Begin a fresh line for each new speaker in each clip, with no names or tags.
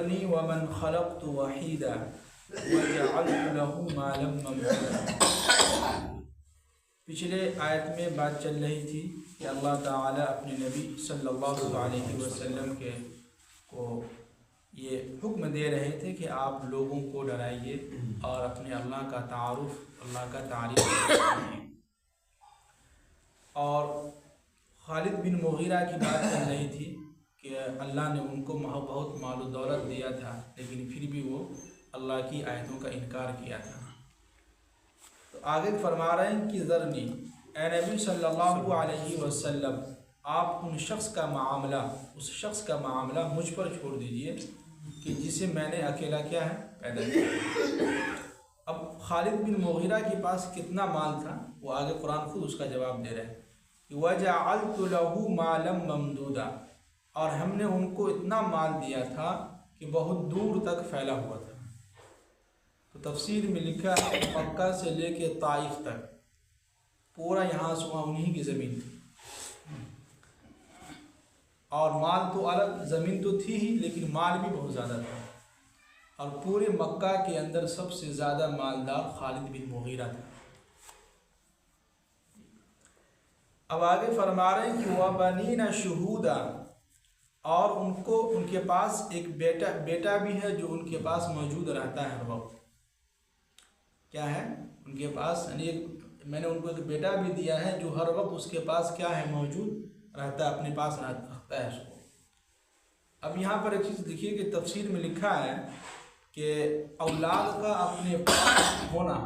ज़रनी व मन खलक़्तु वहीदा वजअल्तु लहू मालन ममदूदा। पिछले आयत में बात चल रही थी कि अल्लाह ताला अपने नबी सल्लल्लाहु अलैहि वसल्लम को ये हुक्म दे रहे थे कि आप लोगों को डराइए और अपने अल्लाह का तारुफ, अल्लाह का तारीफ़ कीजिए। और खालिद बिन मुगीरा की बात चल रही थी कि अल्लाह ने उनको बहुत माल और दौलत दिया था, लेकिन फिर भी वो अल्लाह की आयतों का इनकार किया था। तो आगे फरमा रहे हैं कि ज़रनी, ए नबी सल्लल्लाहु अलैहि वसल्लम, आप उस शख्स का मामला मुझ पर छोड़ दीजिए कि जिसे मैंने अकेला क्या है पैदा किया। अब खालिद बिन मुगीरा के पास कितना माल था वो आगे कुरान खुद उसका जवाब दे रहा है कि वजअल्तु लहू मालन ममदूदा, और हमने उनको इतना माल दिया था कि बहुत दूर तक फैला हुआ था। तो तफसीर में लिखा है मक्का से लेके ताइफ तक पूरा यहाँ से वहाँ उन्हीं की ज़मीन थी, और माल तो अलग, ज़मीन तो थी ही लेकिन माल भी बहुत ज़्यादा था। और पूरे मक्का के अंदर सबसे ज़्यादा मालदार खालिद बिन मुगीरा था। अब आगे फरमा रहे हैं कि वह बनीना शुहूदा, और उनके पास एक बेटा भी है जो उनके पास मौजूद रहता है हर वक्त। क्या है उनके पास, यानी मैंने उनको एक बेटा भी दिया है जो हर वक्त उसके पास क्या है मौजूद रहता है, अपने पास रखता है उसको। अब यहाँ पर एक चीज़ देखिए कि तफसीर में लिखा है कि औलाद का अपने पास होना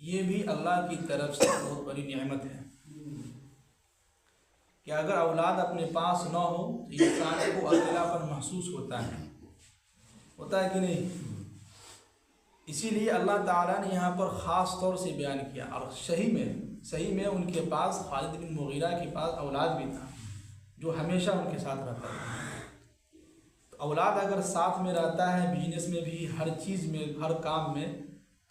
ये भी अल्लाह की तरफ से बहुत बड़ी नेमत है। कि अगर औलाद अपने पास न हो तो इंसान को अकेलापन महसूस होता है कि नहीं। इसीलिए अल्लाह ताला ने यहाँ पर ख़ास तौर से बयान किया। और सही में उनके पास, खालिद बिन मुगीरा के पास औलाद भी था जो हमेशा उनके साथ रहता था। तो औलाद अगर साथ में रहता है, बिजनेस में भी, हर चीज़ में, हर काम में,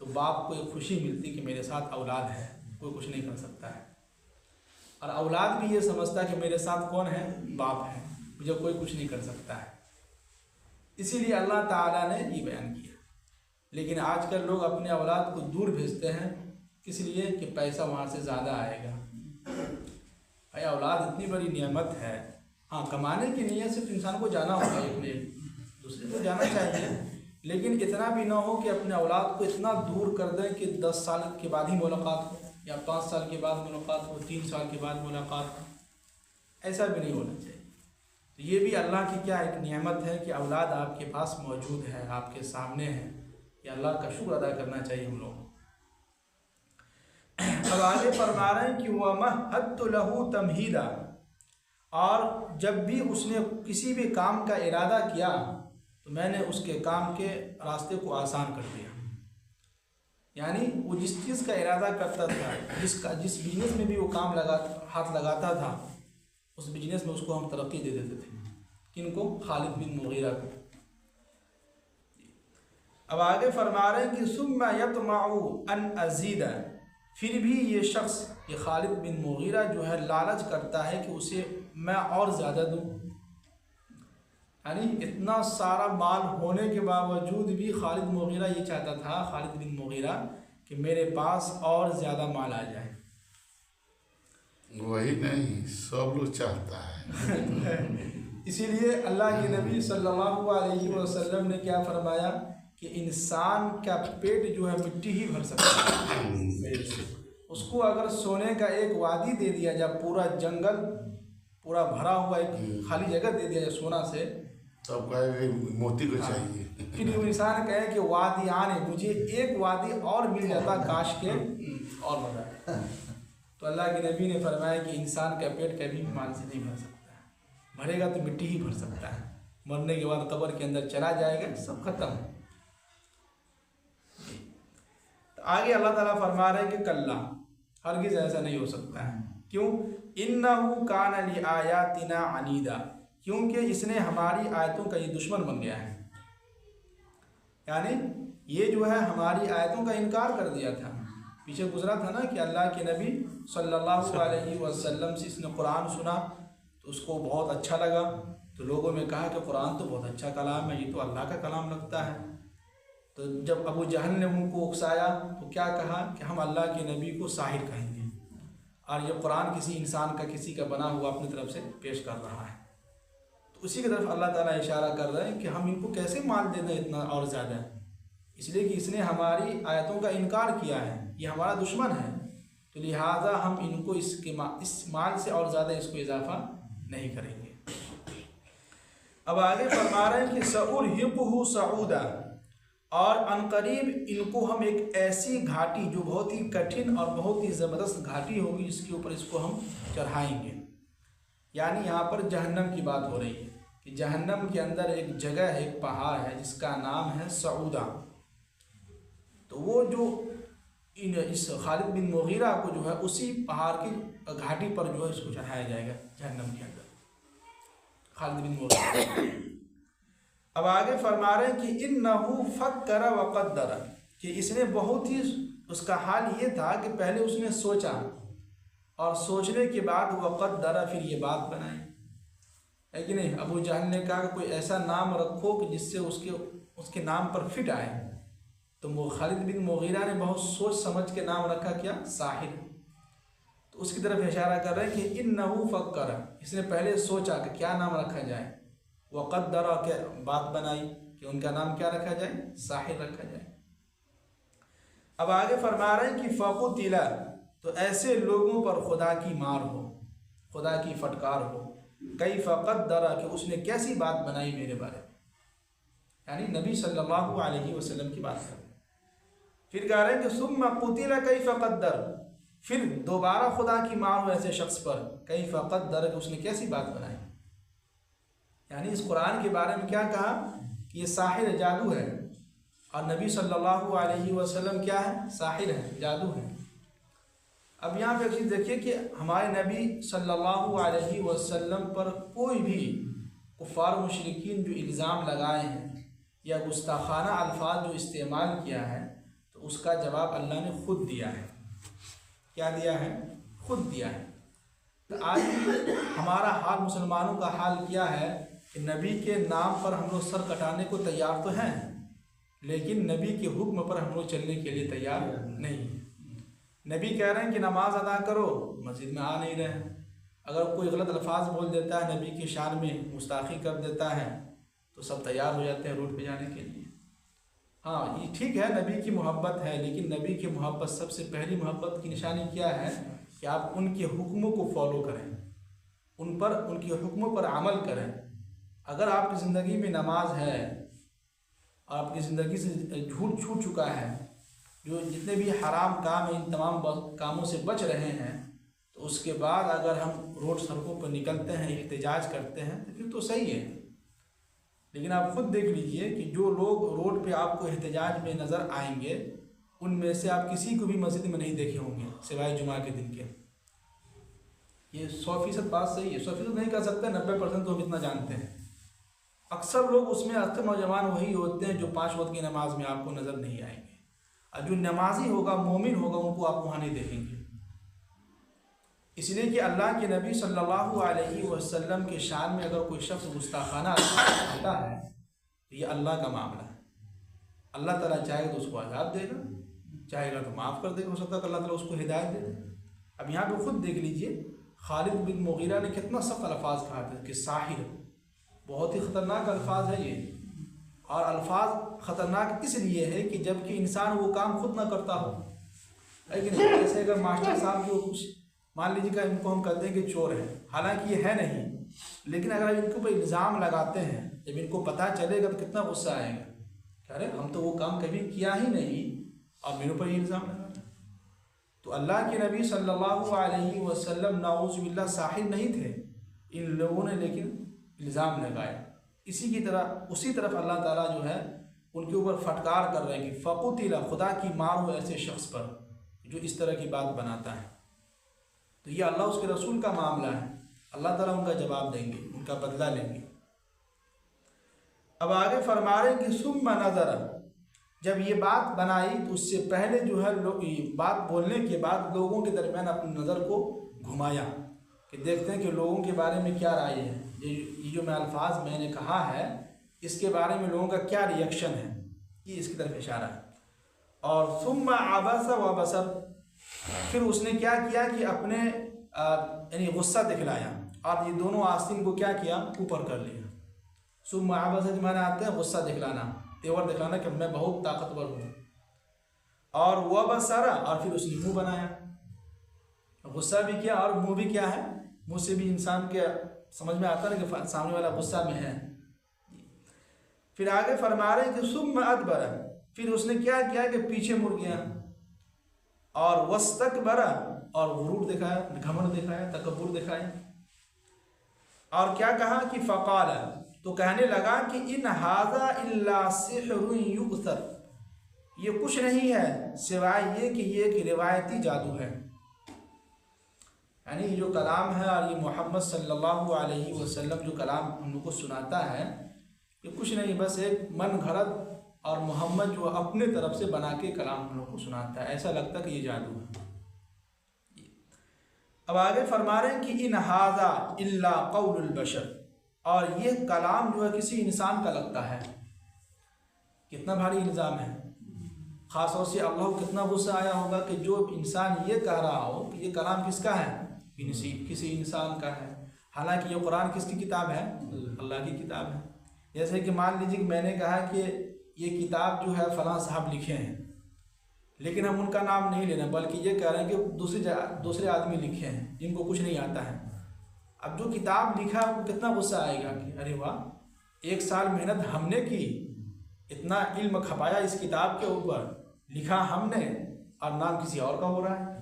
तो बाप को एक खुशी मिलती कि मेरे साथ औलाद है, कोई कुछ नहीं कर सकता है। और औलाद भी ये समझता है कि मेरे साथ कौन है, बाप है, मुझे कोई कुछ नहीं कर सकता है। इसीलिए अल्लाह ताला ने ये बयान किया। लेकिन आजकल लोग अपने औलाद को दूर भेजते हैं, किस लिए कि पैसा वहाँ से ज़्यादा आएगा। भाई औलाद इतनी बड़ी नेमत है। हाँ, कमाने की नीयत से तो इंसान को जाना होगा, एक दूसरे को जाना चाहिए, लेकिन इतना भी ना हो कि अपने औलाद को इतना दूर कर दें कि 10 साल के बाद ही मुलाकात हो, या 5 साल के बाद मुलाकात हो, 3 साल के बाद मुलाकात हो। ऐसा भी नहीं होना चाहिए। तो ये भी अल्लाह की क्या एक नेमत है कि औलाद आपके पास मौजूद है, आपके सामने है। ये अल्लाह का शुक्र अदा करना चाहिए हम लोग। अब आगे फरमा रहे हैं कि वमहदतु लहू तमहीदा, और जब भी उसने किसी भी काम का इरादा किया तो मैंने उसके काम के रास्ते को आसान कर दिया। यानी वो जिस चीज़ का इरादा करता था, जिस बिजनेस में भी वो हाथ लगाता था, उस बिजनेस में उसको हम तरक्की दे देते थे। किनको? खालिद बिन मुगीरा को। अब आगे फरमा रहे हैं कि सुम्मा यतमउ अन अज़ीदा, फिर भी ये शख्स, ये खालिद बिन मुगीरा जो है, लालच करता है कि उसे मैं और ज़्यादा दूँ। यानी इतना सारा माल होने के बावजूद भी खालिद मुगीरा ये चाहता था, खालिद बिन मुगीरा, कि मेरे पास और ज़्यादा माल आ जाए।
वही नहीं, सब लोग चाहता है।
इसीलिए अल्लाह के नबी सल्लल्लाहु अलैहि वसल्लम ने क्या फरमाया कि इंसान का पेट जो है मिट्टी ही भर सकता है। उसको अगर सोने का एक वादी दे दिया जाए, पूरा जंगल पूरा भरा हुआ एक खाली जगह दे दिया जाए सोना से,
तब कहे मोती को चाहिए।
फिर वो इंसान कहे कि वादी आने, मुझे एक वादी और मिल जाता काश के, और मजा। तो अल्लाह के नबी ने फरमाया कि इंसान का पेट कभी भी माल से नहीं भर सकता है, भरेगा तो मिट्टी ही भर सकता है। मरने के बाद कब्र के अंदर चला जाएगा, सब खत्म। तो आगे अल्लाह ताला फरमा रहे हैं कि कल्ला, हरगिज़ ऐसा नहीं हो सकता है। क्यों? इन्नहु कान लि आयातिना अनीदा, क्योंकि इसने हमारी आयतों का ये दुश्मन बन गया है। यानी ये जो है हमारी आयतों का इनकार कर दिया था। पीछे गुजरा था ना कि अल्लाह के नबी सल्लल्लाहु अलैहि वसल्लम से इसने कुरान सुना तो उसको बहुत अच्छा लगा, तो लोगों में कहा कि कुरान तो बहुत अच्छा कलाम है, ये तो अल्लाह का कलाम लगता है। तो जब अबू जहल ने उनको उकसाया तो क्या कहा कि हम अल्लाह के नबी को साहिर कहेंगे और ये कुरान किसी इंसान का, किसी का बना हुआ अपनी तरफ से पेश कर रहा है। तो उसी की तरफ अल्लाह ताला इशारा कर रहे हैं कि हम इनको कैसे माल दे दें इतना और ज़्यादा, इसलिए कि इसने हमारी आयतों का इनकार किया है, ये हमारा दुश्मन है, तो लिहाजा हम इनको इस माल से और ज़्यादा इसको इजाफा नहीं करेंगे। अब आगे फरमा रहे हैं कि सउरहिक़ुहु सऊदा, और अनकरीब इनको हम एक ऐसी घाटी जो बहुत ही कठिन और बहुत ही ज़बरदस्त घाटी होगी जिसके ऊपर इसको हम चढ़ाएंगे। यानी यहाँ पर जहन्नम की बात हो रही है कि जहन्नम के अंदर एक जगह है, एक पहाड़ है जिसका नाम है सऊदा। तो वो जो इस खालिद बिन मुगीरा को जो है उसी पहाड़ की घाटी पर जो है इसको चढ़ाया जाएगा जहन्नम के अंदर, खालिद बिन मुगीरा। अब आगे फरमा रहे हैं कि इन्नहु फक्कर व क़द्दर, कि इसने बहुत ही, उसका हाल ये था कि पहले उसने सोचा और सोचने के बाद वह क़द्दर, फिर ये बात बनाई, है कि नहीं। अबू जहल ने कहा कि कोई ऐसा नाम रखो कि जिससे उसके नाम पर फिट आए, तो वो खालिद बिन मुगीरा ने बहुत सोच समझ के नाम रखा, क्या, साहिर। तो उसकी तरफ इशारा कर रहे हैं कि इन्नहु फक्कर, इसने पहले सोचा कि क्या नाम रखा जाए, वक़द्दर के बात बनाई कि उनका नाम क्या रखा जाए, साहिर रखा जाए। अब आगे फरमा रहे हैं कि फ़क़ुतिला, तो ऐसे लोगों पर खुदा की मार हो, खुदा की फटकार हो। कैफ़ क़द्दर, कि उसने कैसी बात बनाई मेरे बारे में, यानी नबी सल्लल्लाहु अलैहि वसल्लम की बात कर। फिर कह रहे हैं कि सुम्मा क़ुतिला कैफ़ क़द्दर, फिर दोबारा खुदा की मार हो ऐसे शख्स पर, कैफ़ क़द्दर, कि उसने कैसी बात बनाई। यानी इस कुरान के बारे में क्या कहा कि ये साहिर जादू है, और नबी सल्लल्लाहु अलैहि वसल्लम क्या है, साहिर है, जादू है। अब यहाँ पे एक चीज़ देखिए कि हमारे नबी सल्लल्लाहु अलैहि वसल्लम पर कोई भी कुफ़ार मुशरिकीन जो इल्ज़ाम लगाए हैं या गुस्ताखाना अल्फाज जो इस्तेमाल किया है, तो उसका जवाब अल्लाह ने ख़ुद दिया है। क्या दिया है, ख़ुद दिया है। तो आज हमारा हाल, मुसलमानों का हाल क्या है कि नबी के नाम पर हम लोग सर कटाने को तैयार तो हैं, लेकिन नबी के हुक्म पर हम लोग चलने के लिए तैयार नहीं। नबी कह रहे हैं कि नमाज अदा करो, मस्जिद में आ नहीं रहे हैं। अगर कोई गलत अल्फाज बोल देता है, नबी की शान में गुस्ताखी कर देता है, तो सब तैयार हो जाते हैं रोड पे जाने के लिए। हाँ, ये ठीक है, नबी की मोहब्बत है, लेकिन नबी की मोहब्बत, सबसे पहली मोहब्बत की निशानी क्या है कि आप उनके हुक्मों को फॉलो करें, उन पर, उनके हुक्मों पर अमल करें। अगर आपकी ज़िंदगी में नमाज है और आपकी ज़िंदगी से झूठ छूट चुका है, जो जितने भी हराम काम हैं इन तमाम कामों से बच रहे हैं, तो उसके बाद अगर हम रोड सड़कों पर निकलते हैं, एहतजाज करते हैं, तो फिर तो सही है। लेकिन आप खुद देख लीजिए कि जो लोग रोड पे आपको एहतजाज में नज़र आएंगे, उनमें से आप किसी को भी मस्जिद में नहीं देखे होंगे सिवाय जुमा के दिन के। ये 100% बात सही है, 100% नहीं कर सकते, 90% तो हम इतना जानते हैं। अक्सर लोग उसमें अक्सर नौजवान वही होते हैं जो 5 वक्त की नमाज में आपको नज़र नहीं आएंगे, और जो नमाजी होगा, मोमिन होगा, उनको आप वहाँ नहीं देखेंगे। इसलिए कि अल्लाह के नबी सल्लल्लाहु अलैहि वसल्लम के शान में अगर कोई शख्स गुस्ताखाना आता है, तो ये अल्लाह का मामला है। अल्लाह ताला चाहेगा तो उसको अज़ाब देगा, चाहेगा तो माफ़ कर देगा, हो सकता है अल्लाह ताला उसको हिदायत दे दे। अब यहाँ पे खुद देख लीजिए, खालिद बिन मुगीरा ने कितना सख्त अल्फाज कहा था कि साहिर, बहुत ही ख़तरनाक अल्फाज है ये। और अल्फाज ख़तरनाक इसलिए है कि जबकि इंसान वो काम खुद ना करता हो, लेकिन जैसे अगर मास्टर साहब जो कुछ मान लीजिए कि इनको हम कहते हैं कि चोर है, हालांकि ये है नहीं, लेकिन अगर इनके ऊपर इल्ज़ाम लगाते हैं, जब इनको पता चलेगा तो कितना गुस्सा आएगा। अरे हम तो वो काम कभी किया ही नहीं और मेरे ऊपर ये इल्ज़ाम लगा। तो अल्लाह के नबी सल्लल्लाहु अलैहि वसल्लम नाऊज़ बिल्लाह साहिर नहीं थे, इन लोगों ने लेकिन इल्ज़ाम लगाया। इसी की तरह उसी तरफ अल्लाह ताला जो है उनके ऊपर फटकार कर रहे हैं कि फ़क़ुतिला, खुदा की मार हो ऐसे शख्स पर जो इस तरह की बात बनाता है। तो ये अल्लाह उसके रसूल का मामला है, अल्लाह ताला उनका जवाब देंगे, उनका बदला लेंगे। अब आगे फरमा रहे हैं कि सुम्मा नज़र, जब ये बात बनाई तो उससे पहले जो है बात बोलने के बाद लोगों के दरमियान अपनी नज़र को घुमाया कि देखते हैं कि लोगों के बारे में क्या राय है। ये जो मैं अल्फाज मैंने कहा है इसके बारे में लोगों का क्या रिएक्शन है, ये इसकी तरफ इशारा है। और सुम्मा आबसा व बसर, फिर उसने क्या किया कि अपने यानी गुस्सा दिखलाया और ये दोनों आस्तीन को क्या किया, ऊपर कर लिया। सुम्मा आबसा के माने आते हैं गुस्सा दिखलाना, तेवर दिखलाना कि मैं बहुत ताकतवर हूँ। और वह बसरा, और फिर उसने मुँह बनाया, गुस्सा भी किया और मुँह भी क्या है, मुँह से भी इंसान के समझ में आता है कि सामने वाला गुस्सा में है। फिर आगे फरमा रहे कि सुम्मा अदबरा, फिर उसने क्या किया कि पीछे मुड़ गया। और वस्तकबरा, और गुरूर दिखाया, घमंड दिखाया, तकब्बुर दिखाया। और क्या कहा कि फ़क़ाल, तो कहने लगा कि इन हाज़ा इल्ला सिहरुन युअसर, ये कुछ नहीं है सिवाय ये कि ये एक रिवायती जादू है। यानी ये जो कलाम है और ये मोहम्मद सल्लल्लाहु अलैहि वसल्लम जो कलाम हम लोग को सुनाता है, ये कुछ नहीं, बस एक मन घड़त और मोहम्मद जो अपने तरफ से बना के कलाम हम लोग को सुनाता है, ऐसा लगता है कि ये जादू है। अब आगे फरमा रहे हैं कि इन हाज़ा इल्ला क़ौलुल बशर, और ये कलाम जो है किसी इंसान का लगता है। कितना भारी इल्ज़ाम है, ख़ास तौर से अल्लाह को कितना गुस्सा आया होगा कि जो इंसान ये कह रहा हो कि ये कलाम किसका है, किसी इंसान का है। हालांकि ये कुरान किसकी किताब है, अल्लाह की किताब है। जैसे कि मान लीजिए कि मैंने कहा कि ये किताब जो है फलां साहब लिखे हैं, लेकिन हम उनका नाम नहीं ले रहे, बल्कि ये कह रहे हैं कि दूसरे आदमी लिखे हैं जिनको कुछ नहीं आता है। अब जो किताब लिखा है उनको कितना गुस्सा आएगा कि अरे वाह, 1 साल मेहनत हमने की, इतना इल्म खपाया इस किताब के ऊपर, लिखा हमने और नाम किसी और का हो रहा है,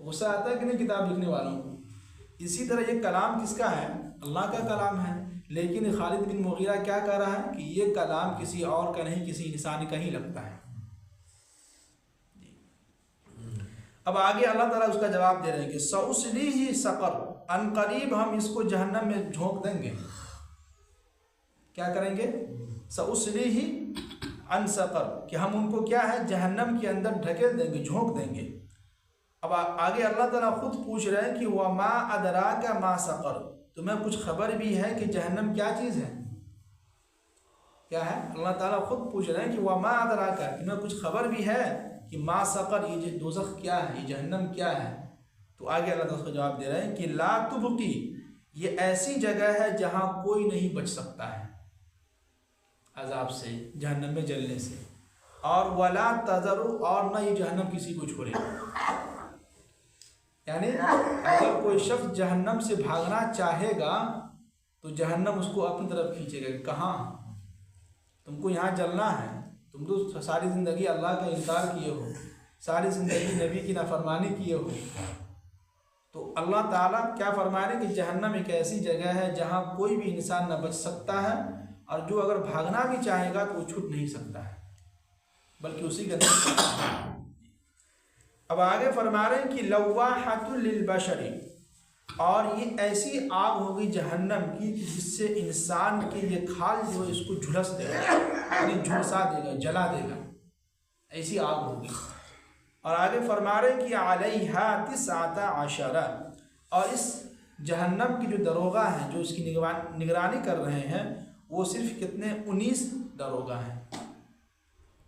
तो गुस्सा आता है कि नहीं किताब लिखने वालों को। इसी तरह ये कलाम किसका है, अल्लाह का कलाम है, लेकिन खालिद बिन मुगीरा क्या कह रहा है कि ये कलाम किसी और का नहीं, किसी इंसान का ही लगता है। अब आगे अल्लाह ताला उसका जवाब दे रहे हैं कि सउस्लीही सक़र, अनकरीब हम इसको जहन्नम में झोंक देंगे। क्या करेंगे, सउस्लीही अन सक़र, कि हम उनको क्या है, जहन्नम के अंदर ढकेल देंगे, झोंक देंगे। अब आगे अल्लाह ताला खुद पूछ रहे हैं कि वमा अदराका मा सक़र, तुम्हें कुछ खबर भी है कि जहन्नम क्या चीज़ है, क्या है। अल्लाह ताला खुद पूछ रहे हैं कि वमा अदराका, तुम्हें कुछ खबर भी है कि मा सक़र, ये दोज़ख क्या है, ये जहन्नम क्या है। तो आगे अल्लाह ताला उसका जवाब दे रहे हैं कि ला तुबकी, ये ऐसी जगह है जहाँ कोई नहीं बच सकता है अजाब से, जहन्नम में जलने से। और वला तज़रु, और न ये जहन्नम किसी को छोड़ेगा। यानी अगर कोई शख्स जहन्नम से भागना चाहेगा तो जहन्नम उसको अपनी तरफ खींचेगा। कहाँ, तुमको यहाँ जलना है, तुम तो सारी ज़िंदगी अल्लाह का इनकार किए हो, सारी ज़िंदगी नबी की नाफरमानी किए हो, तो अल्लाह ताला क्या फरमा रहे हैं कि जहन्नम एक ऐसी जगह है जहाँ कोई भी इंसान न बच सकता है, और जो अगर भागना भी चाहेगा तो वो छूट नहीं सकता है, बल्कि उसी के अंदर। अब आगे फरमा रहे हैं कि लव्वाहतुल लिलबशरी, और ये ऐसी आग होगी जहन्नम की जिससे इंसान के ये खाल जो है इसको झुलस देगा, यानी झुलसा देगा, जला देगा, ऐसी आग होगी। और आगे फरमा रहे हैं कि अलैहा तिस्अता अशरा, और इस जहन्नम की जो दरोगा हैं जो इसकी निगरानी कर रहे हैं वो सिर्फ कितने, 19 दरोगा हैं।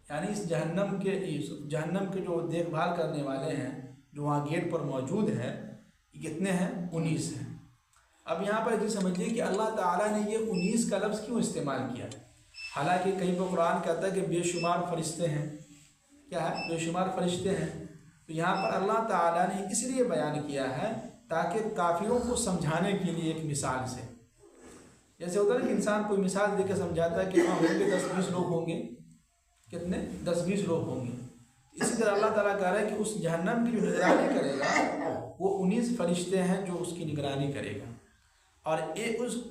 यानी इस जहन्नम के जो देखभाल करने वाले हैं जो वहाँ गेट पर मौजूद हैं, ये कितने हैं, 19 हैं। अब यहाँ पर ये समझिए कि अल्लाह ताला ने ये 19 का लफ्ज़ क्यों इस्तेमाल किया। हालांकि कहीं पर कुरान कहता है कि बेशुमार फरिश्ते हैं, क्या है, बेशुमार फरिश्ते हैं। तो यहाँ पर अल्लाह ताला ने इसलिए बयान किया है ताकि काफिरों को समझाने के लिए एक मिसाल से, जैसे होता है कि इंसान कोई मिसाल देकर समझाता है कि हाँ होंगे 10-20 लोग होंगे, कितने, 10-20 लोग होंगे। इसी तरह अल्लाह ताला कह रहा है कि उस जहन्नम की जो निगरानी करेगा वो 19 फरिश्ते हैं जो उसकी निगरानी करेगा, और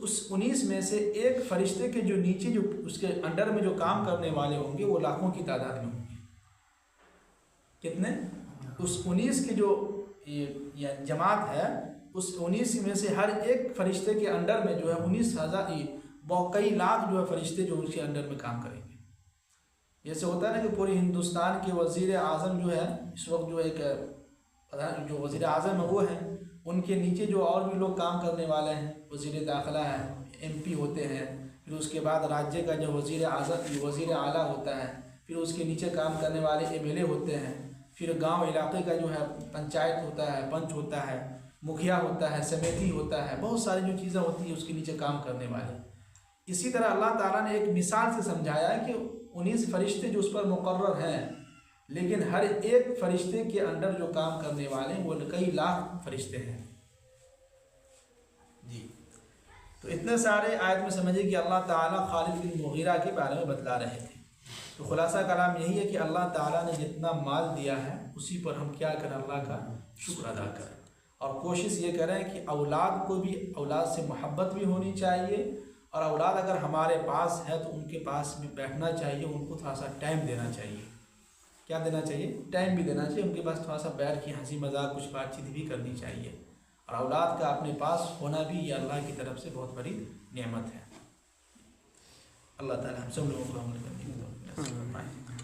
उस 19 में से एक फरिश्ते के जो नीचे जो उसके अंडर में जो काम करने वाले होंगे वो लाखों की तादाद में होंगे। कितने, उस 19 की जो ये जमात है, उस 19 में से हर एक फरिश्ते के अंडर में जो है 19,000 कई लाख जो है फरिश्ते जो उसके अंडर में काम करेंगे। जैसे होता है ना कि पूरे हिंदुस्तान के वज़ीर आज़म जो है इस वक्त जो एक जो वज़ीर आज़म है वो हैं, उनके नीचे जो और भी लोग काम करने वाले हैं, वज़ीर दाखिला है, MP होते हैं, फिर उसके बाद राज्य का जो वज़ीर आला होता है, फिर उसके नीचे काम करने वाले MLA होते हैं, फिर गांव इलाके का जो है पंचायत होता है, पंच होता है, मुखिया होता है, समिति होता है, बहुत सारी जो चीज़ें होती हैं उसके नीचे काम करने वाले। इसी तरह अल्लाह ताला ने एक मिसाल से समझाया है कि 19 फरिश्ते जो उस पर मुकर्रर हैं, लेकिन हर एक फरिश्ते के अंदर जो काम करने वाले हैं वो कई लाख फरिश्ते हैं जी। तो इतने सारे आयत में समझिए कि अल्लाह ताला खालिद बिन मुगीरा के बारे में बतला रहे थे। तो खुलासा कलाम यही है कि अल्लाह ताला ने जितना माल दिया है उसी पर हम क्या करें, अल्लाह का शुक्र अदा करें, और कोशिश ये करें कि औलाद को भी, औलाद से मोहब्बत भी होनी चाहिए, और औलाद अगर हमारे पास है तो उनके पास भी बैठना चाहिए, उनको थोड़ा सा टाइम देना चाहिए। क्या देना चाहिए? टाइम भी देना चाहिए, उनके पास थोड़ा सा बैठ के हंसी मजाक कुछ बातचीत भी करनी चाहिए। और औलाद का अपने पास होना भी ये अल्लाह की तरफ से बहुत बड़ी नेमत है। अल्लाह ताला हम सब लोगों को अमल करने की